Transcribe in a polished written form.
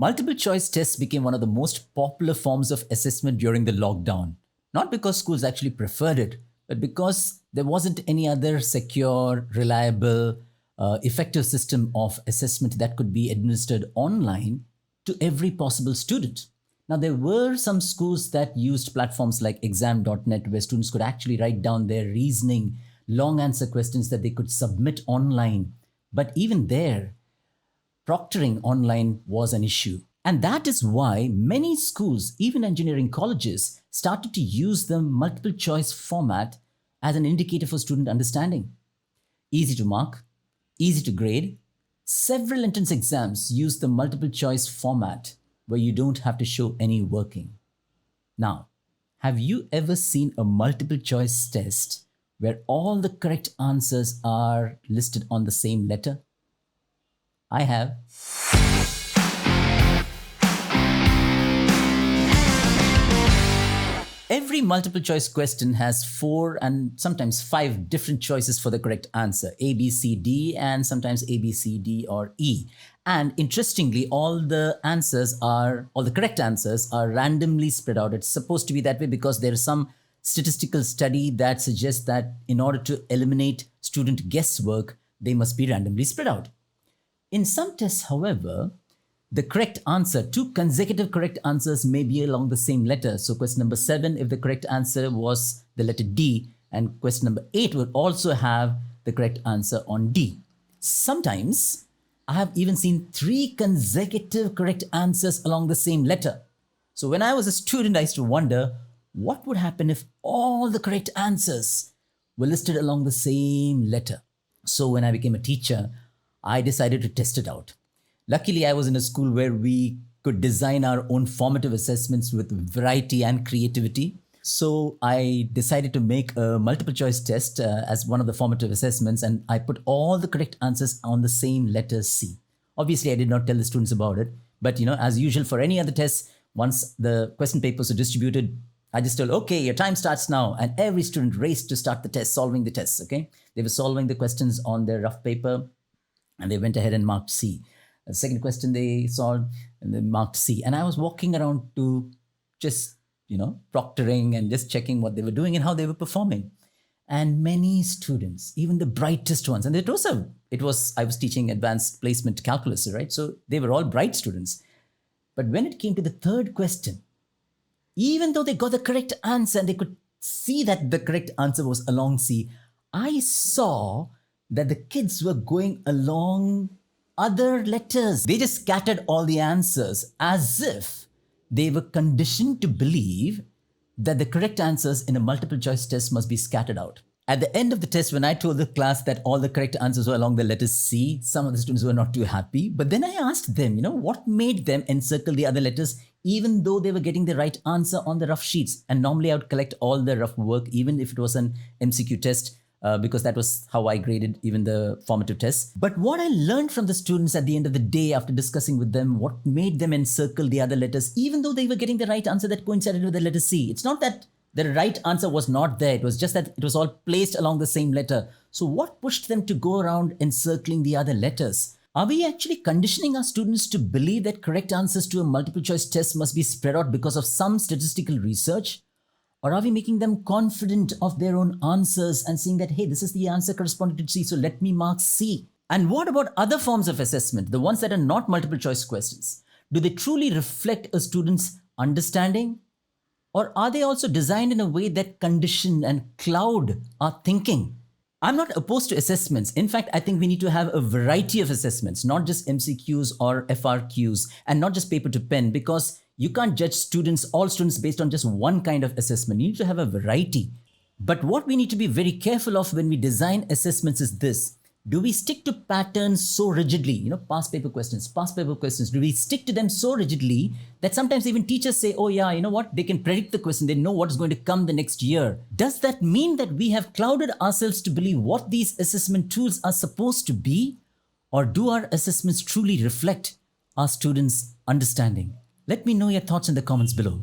Multiple choice tests became one of the most popular forms of assessment during the lockdown. Not because schools actually preferred it, but because there wasn't any other secure, reliable, effective system of assessment that could be administered online to every possible student. Now, there were some schools that used platforms like exam.net where students could actually write down their reasoning, long answer questions that they could submit online. But even there, proctoring online was an issue. And that is why many schools, even engineering colleges, started to use the multiple choice format as an indicator for student understanding. Easy to mark, easy to grade. Several entrance exams use the multiple choice format where you don't have to show any working. Now, have you ever seen a multiple choice test where all the correct answers are listed on the same letter? I have. Every multiple choice question has 4 and sometimes 5 different choices for the correct answer, A, B, C, D, and sometimes A, B, C, D, or E. And interestingly, all the correct answers are randomly spread out. It's supposed to be that way because there is some statistical study that suggests that in order to eliminate student guesswork, they must be randomly spread out. In some tests, however, the correct answer, 2 consecutive correct answers may be along the same letter. So question number 7, if the correct answer was the letter D, and question number 8 would also have the correct answer on D. Sometimes I have even seen 3 consecutive correct answers along the same letter. So when I was a student, I used to wonder what would happen if all the correct answers were listed along the same letter. So when I became a teacher, I decided to test it out. Luckily, I was in a school where we could design our own formative assessments with variety and creativity. So I decided to make a multiple choice test as one of the formative assessments, and I put all the correct answers on the same letter C. Obviously, I did not tell the students about it, but as usual for any other tests, once the question papers are distributed, I just told, okay, your time starts now. And every student raced to start the test, solving the tests, okay? They were solving the questions on their rough paper, and they went ahead and marked C. The second question they solved and they marked C. And I was walking around to just, proctoring and just checking what they were doing and how they were performing. And many students, even the brightest ones, and I was teaching advanced placement calculus, right? So they were all bright students. But when it came to the third question, even though they got the correct answer and they could see that the correct answer was along C, I saw that the kids were going along other letters. They just scattered all the answers as if they were conditioned to believe that the correct answers in a multiple choice test must be scattered out. At the end of the test, when I told the class that all the correct answers were along the letter C, some of the students were not too happy. But then I asked them, what made them encircle the other letters even though they were getting the right answer on the rough sheets? And normally I would collect all the rough work, even if it was an MCQ test, because that was how I graded even the formative tests. But what I learned from the students at the end of the day after discussing with them what made them encircle the other letters, even though they were getting the right answer that coincided with the letter C. It's not that the right answer was not there. It was just that it was all placed along the same letter. So what pushed them to go around encircling the other letters? Are we actually conditioning our students to believe that correct answers to a multiple choice test must be spread out because of some statistical research? Or are we making them confident of their own answers and saying that, hey, this is the answer corresponding to C, so let me mark C? And what about other forms of assessment, the ones that are not multiple choice questions? Do they truly reflect a student's understanding? Or are they also designed in a way that condition and cloud our thinking? I'm not opposed to assessments. In fact, I think we need to have a variety of assessments, not just MCQs or FRQs, and not just paper to pen, because you can't judge all students based on just one kind of assessment. You need to have a variety. But what we need to be very careful of when we design assessments is this. Do we stick to patterns so rigidly? Past paper questions. Do we stick to them so rigidly that sometimes even teachers say, oh yeah, you know what? They can predict the question. They know what's going to come the next year. Does that mean that we have clouded ourselves to believe what these assessment tools are supposed to be? Or do our assessments truly reflect our students' understanding? Let me know your thoughts in the comments below.